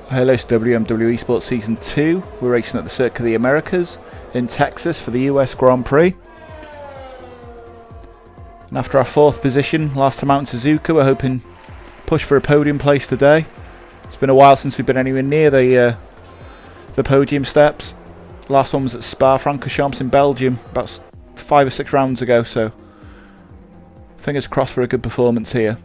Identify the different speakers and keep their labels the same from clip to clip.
Speaker 1: Hello, it's Wmwesports Season 2. We're racing at the Circuit of the Americas in Texas for the US Grand Prix. And after our 4th position last time out in Suzuka, we're hoping to push for a podium place today. It's been a while since we've been anywhere near the podium steps. Last one was at Spa-Francorchamps in Belgium about 5 or 6 rounds ago, so fingers crossed for a good performance here.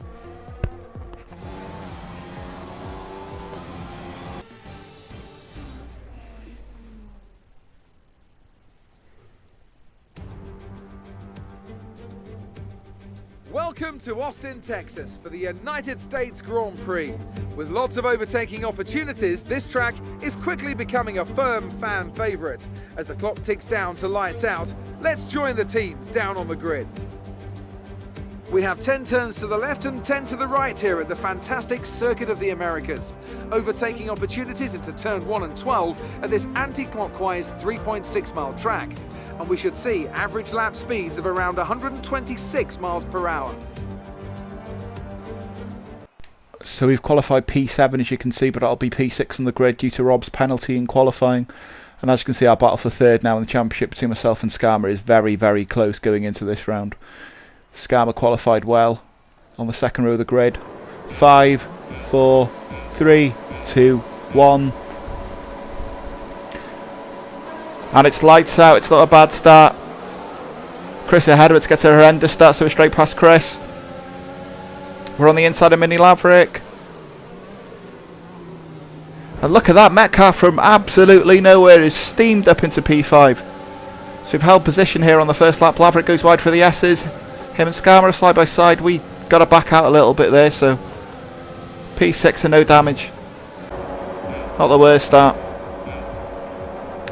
Speaker 2: Welcome to Austin, Texas for the United States Grand Prix. With lots of overtaking opportunities, this track is quickly becoming a firm fan favourite. As the clock ticks down to lights out, let's join the teams down on the grid. We have 10 turns to the left and 10 to the right here at the fantastic Circuit of the Americas. Overtaking opportunities into turn 1 and 12 at this anti-clockwise 3.6 mile track. And we should see average lap speeds of around 126 miles per hour.
Speaker 1: So we've qualified P7 as you can see, but it'll be P6 on the grid due to Rob's penalty in qualifying. And as you can see, our battle for third now in the championship between myself and Skarma is very, very close going into this round. Skarma qualified well on the second row of the grid. 5, 4, 3, 2, 1. And it's lights out. It's not a bad start. Chris ahead of it gets a horrendous start, so we're straight past Chris. We're on the inside of Mini Laverick. And look at that, Metcalf from absolutely nowhere is steamed up into P5. So we've held position here on the first lap. Laverick goes wide for the S's. Him and Skarma are side by side. We got to back out a little bit there, so P6 and no damage. Not the worst start,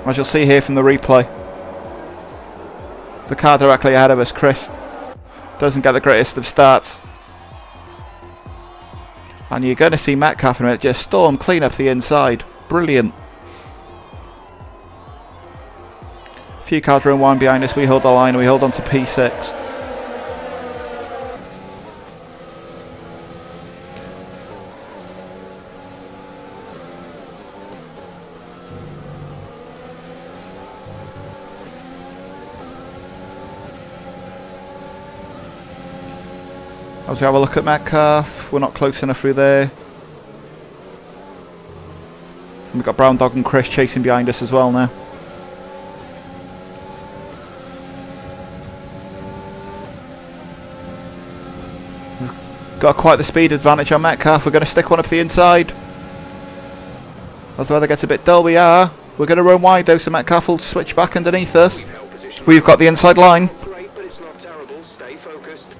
Speaker 1: as you'll see here from the replay. The car directly ahead of us, Chris, doesn't get the greatest of starts. And you're going to see Metcalf in a minute just storm clean up the inside. Brilliant. A few cars run wide behind us. We hold the line and we hold on to P6. As we have a look at Metcalf, we're not close enough through there. And we've got Brown Dog and Chris chasing behind us as well now. We've got quite the speed advantage on Metcalf. We're going to stick one up the inside. As the weather gets a bit dull, we are. We're going to run wide though, so Metcalf will switch back underneath us. We've got the inside line.
Speaker 3: Great, but it's not terrible. Stay focused.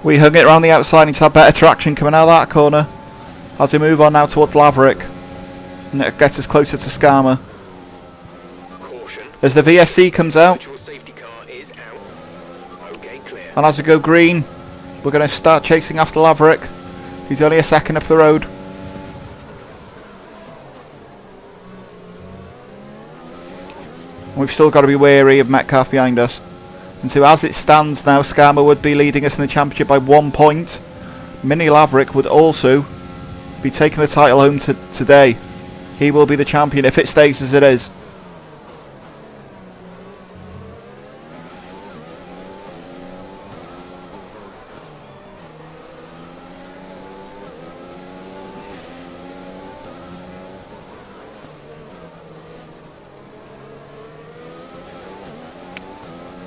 Speaker 1: We hung it around the outside and to have better traction coming out of that corner. As we move on now towards Laverick. And it gets us closer to Skarma.
Speaker 3: Caution.
Speaker 1: As the VSC comes out.
Speaker 3: Virtual safety car is out. Okay, clear.
Speaker 1: And as we go green, we're going to start chasing after Laverick. He's only a second up the road. And we've still got to be wary of Metcalf behind us. And so as it stands now, Skarma would be leading us in the championship by 1 point. Mini Laverick would also be taking the title home today. He will be the champion if it stays as it is.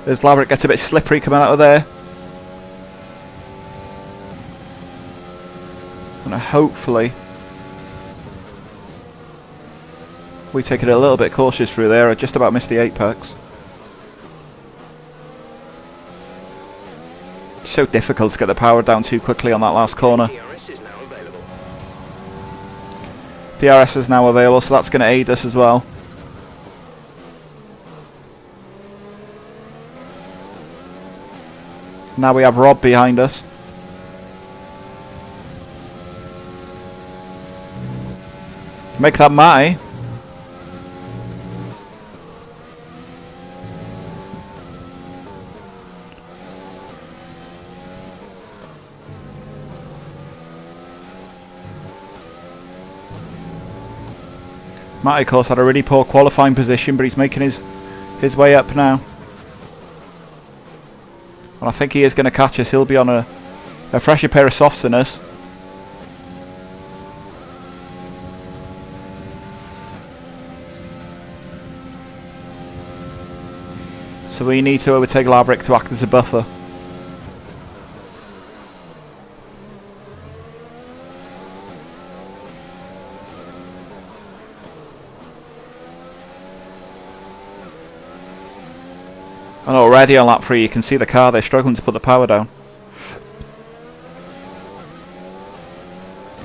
Speaker 1: As Laverick gets a bit slippery coming out of there. And hopefully we take it a little bit cautious through there. I just about missed the apex. So difficult to get the power down too quickly on that last corner.
Speaker 3: DRS is now available.
Speaker 1: DRS is now available, so that's going to aid us as well. Now we have Rob behind us. Make that Matty. Matty, of course, had a really poor qualifying position, but he's making his way up now. And I think he is going to catch us. He'll be on a fresher pair of softs than us. So we need to overtake Laverick to act as a buffer. And already on lap 3 you can see the car, they're struggling to put the power down.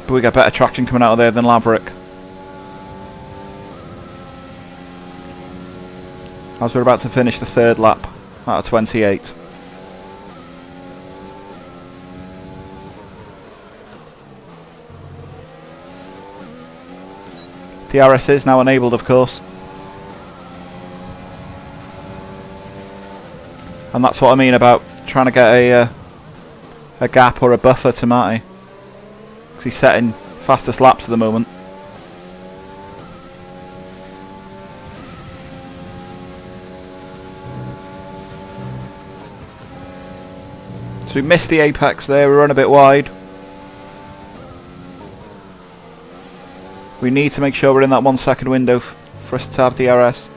Speaker 1: But we get better traction coming out of there than Laverick. As we're about to finish the 3rd lap out of 28. DRS is now enabled, of course. And that's what I mean about trying to get a gap or a buffer to Matty. Because he's setting fastest laps at the moment. So we missed the apex there, we run a bit wide. We need to make sure we're in that 1 second window for us to have DRS.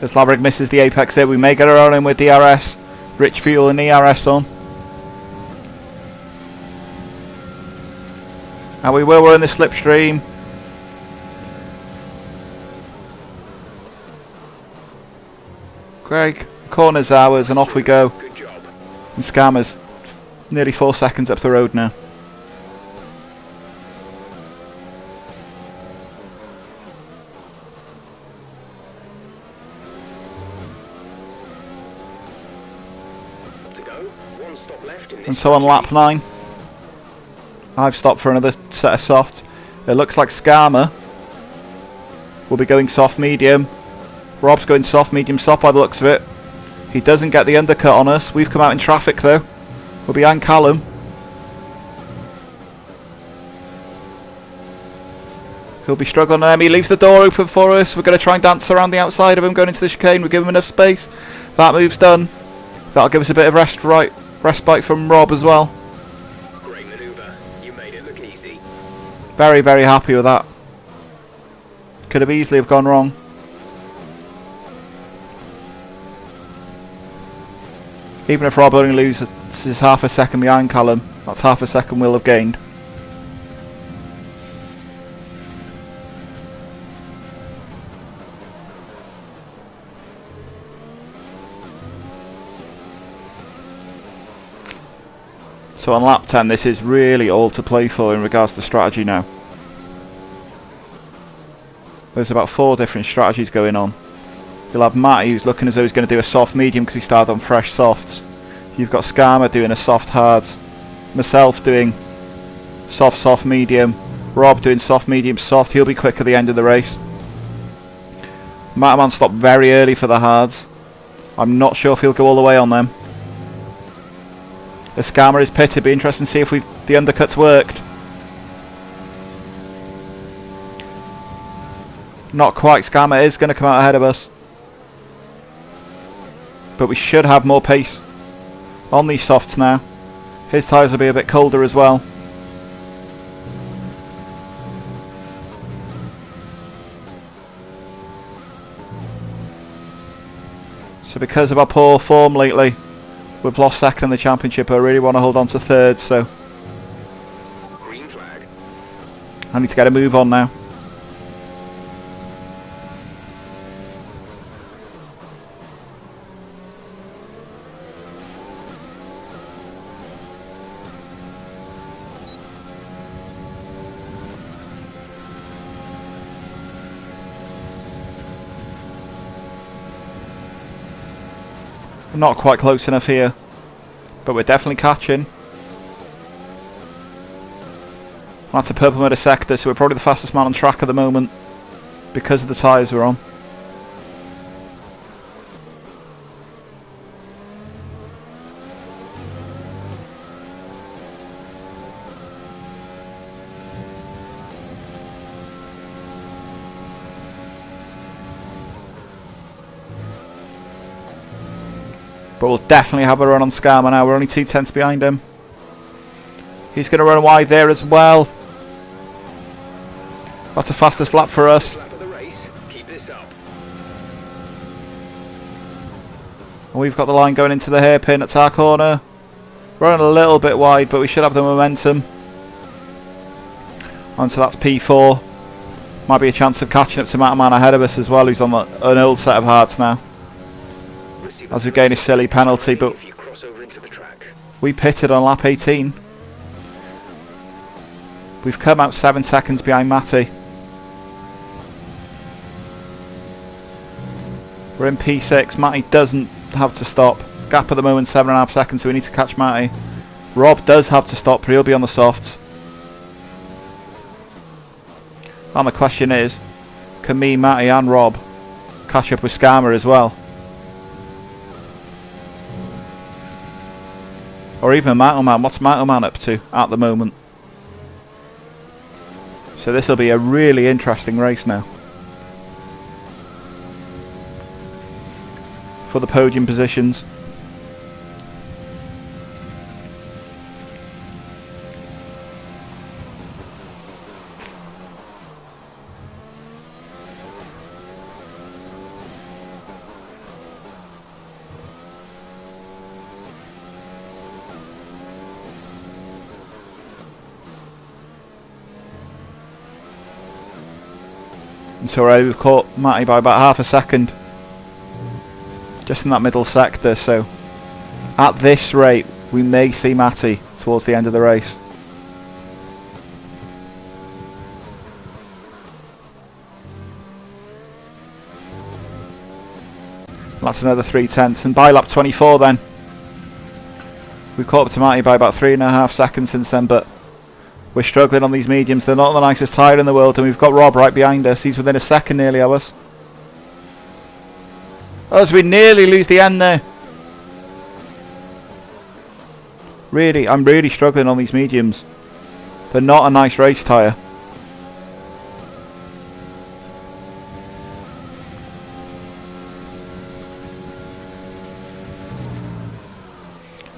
Speaker 1: As Laverick misses the apex there, we may get around him with DRS. Rich fuel and ERS on. And we will run the slipstream. Greg, corner's ours and off we go.
Speaker 3: Good job.
Speaker 1: And Scammer's nearly 4 seconds up the road now.
Speaker 3: To go. 1 stop left in this
Speaker 1: And so on lap 9, I've stopped for another set of soft. It looks like Scammer will be going soft medium. Rob's going soft medium soft by the looks of it. He doesn't get the undercut on us. We've come out in traffic though. We're behind Callum. He'll be struggling there. He leaves the door open for us. We're going to try and dance around the outside of him going into the chicane. We give him enough space. That move's done. That'll give us a bit of respite from Rob as well.
Speaker 3: Great manoeuvre. You made it look easy.
Speaker 1: Very, very happy with that. Could have easily have gone wrong. Even if Rob only loses half a second behind Callum, that's half a second we'll have gained. So on lap 10 this is really all to play for in regards to strategy now. There's about 4 different strategies going on. You'll have Matty who's looking as though he's going to do a soft medium because he started on fresh softs. You've got Scammer doing a soft hards. Myself doing soft medium. Rob doing soft medium soft. He'll be quick at the end of the race. Mataman stopped very early for the hards. I'm not sure if he'll go all the way on them. The Scammer is pitted. Be interesting to see if the undercuts worked. Not quite. Scammer is going to come out ahead of us. But we should have more pace on these softs now. His tyres will be a bit colder as well. So because of our poor form lately, we've lost second in the championship. I really want to hold on to third, so
Speaker 3: Green flag.
Speaker 1: I need to get a move on now. Not quite close enough here, but we're definitely catching. That's a purple motor sector, so we're probably the fastest man on track at the moment because of the tyres we're on. But we'll definitely have a run on Skarma now. We're only 2/10 behind him. He's going to run wide there as well. That's the fastest lap for us.
Speaker 3: Keep this up.
Speaker 1: And we've got the line going into the hairpin at our corner. Running a little bit wide, but we should have the momentum. And so that's P4. Might be a chance of catching up to Mataman ahead of us as well, who's on an old set of hards now. As we gain a silly penalty, but we pitted on lap 18. We've come out 7 seconds behind Matty. We're in P6. Matty doesn't have to stop. Gap at the moment 7.5 seconds, so we need to catch Matty. Rob does have to stop, but he'll be on the softs. And the question is, can me, Matty and Rob catch up with Skarma as well? Or even Mataman. What's Mataman up to at the moment? So this will be a really interesting race now. For the podium positions. And so we've caught Matty by about half a second. Just in that middle sector, so at this rate we may see Matty towards the end of the race. That's another 3/10, and by lap 24 then we've caught up to Matty by about 3.5 seconds since then, but we're struggling on these mediums. They're not the nicest tyre in the world, and we've got Rob right behind us. He's within a second nearly of us. As we nearly lose the end there. Really, I'm really struggling on these mediums. They're not a nice race tyre.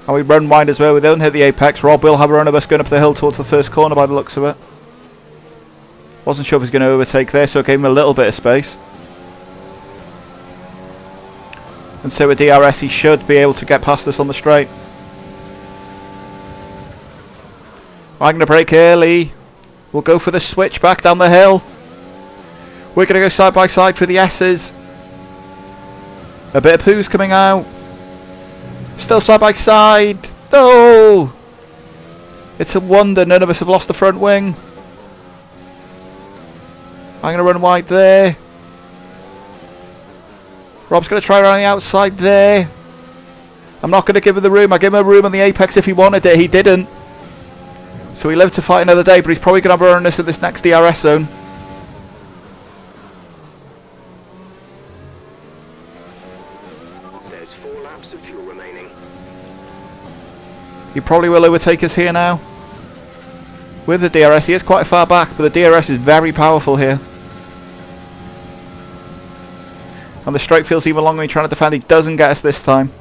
Speaker 1: And we run wide as well. We don't hit the apex. Rob will have a run of us going up the hill towards the first corner by the looks of it. Wasn't sure if he was going to overtake there, so it gave him a little bit of space. And so with DRS he should be able to get past us on the straight. I'm going to brake early. We'll go for the switch back down the hill. We're going to go side by side for the S's. A bit of poo's coming out. Still side by side. No! It's a wonder none of us have lost the front wing. I'm going to run wide there. Rob's going to try around the outside there. I'm not going to give him the room. I gave him a room on the apex if he wanted it. He didn't. So he lived to fight another day, but he's probably going to run us at this next DRS zone.
Speaker 3: There's 4 laps of fuel remaining.
Speaker 1: He probably will overtake us here now. With the DRS, he is quite far back, but the DRS is very powerful here. And the straight feels even longer when he's trying to defend. He doesn't get us this time.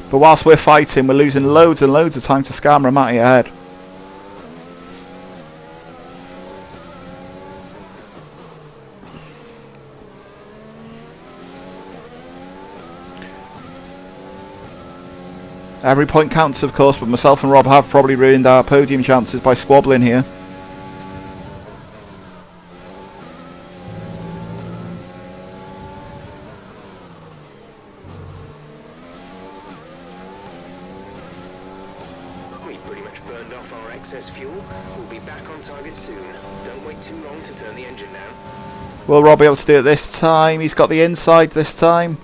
Speaker 1: But whilst we're fighting, we're losing loads and loads of time to Skarma and Matty ahead. Every point counts, of course, but myself and Rob have probably ruined our podium chances by squabbling here.
Speaker 3: We've pretty much burned off our excess fuel. We'll be back on target soon. Don't wait too long to turn the engine down.
Speaker 1: Will Rob be able to do it this time? He's got the inside this time.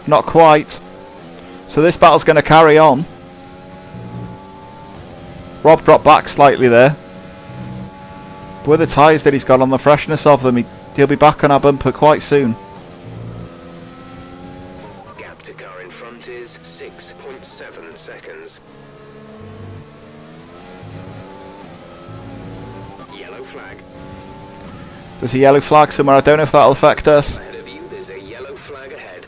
Speaker 1: Not quite. So this battle's going to carry on. Rob dropped back slightly there. But with the tyres that he's got on, the freshness of them, he'll be back on our bumper quite soon.
Speaker 3: Gap to car in front is 6.7 seconds. Yellow flag.
Speaker 1: There's a yellow flag somewhere. I don't know if that'll affect us.
Speaker 3: Ahead of you, there's a yellow flag ahead.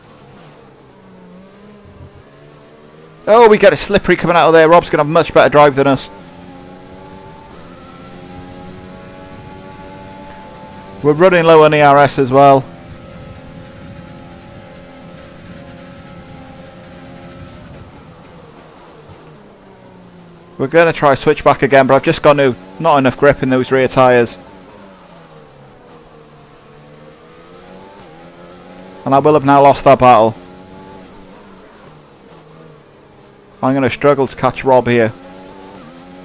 Speaker 1: Oh, we get a slippery coming out of there. Rob's going to have much better drive than us. We're running low on ERS as well. We're going to try switch back again, but I've just got not enough grip in those rear tyres. And I will have now lost that battle. I'm going to struggle to catch Rob here.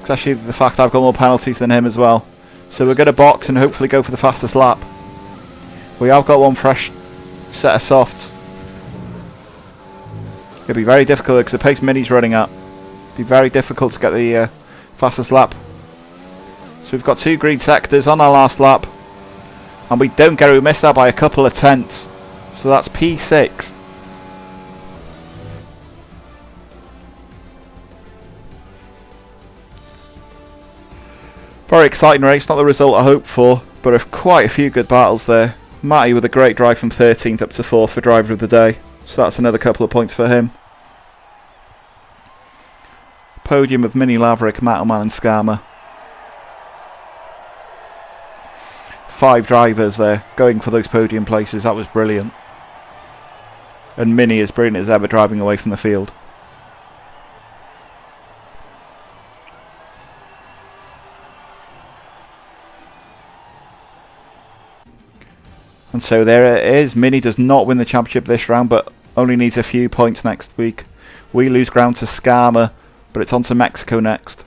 Speaker 1: Especially the fact I've got more penalties than him as well. So we're going to box and hopefully go for the fastest lap. We have got one fresh set of softs. It'll be very difficult because the pace Mini's running at. It'll be very difficult to get the fastest lap. So we've got 2 green sectors on our last lap. And we don't get it, we missed out by a couple of tenths. So that's P6. Very exciting race, not the result I hoped for, but quite a few good battles there. Matty with a great drive from 13th up to 4th for driver of the day, so that's another couple of points for him. Podium of Mini Laverick, Metalman and Scammer. 5 drivers there, going for those podium places, that was brilliant. And Mini as brilliant as ever driving away from the field. And so there it is. Mini does not win the championship this round, but only needs a few points next week. We lose ground to Scammer, but it's on to Mexico next.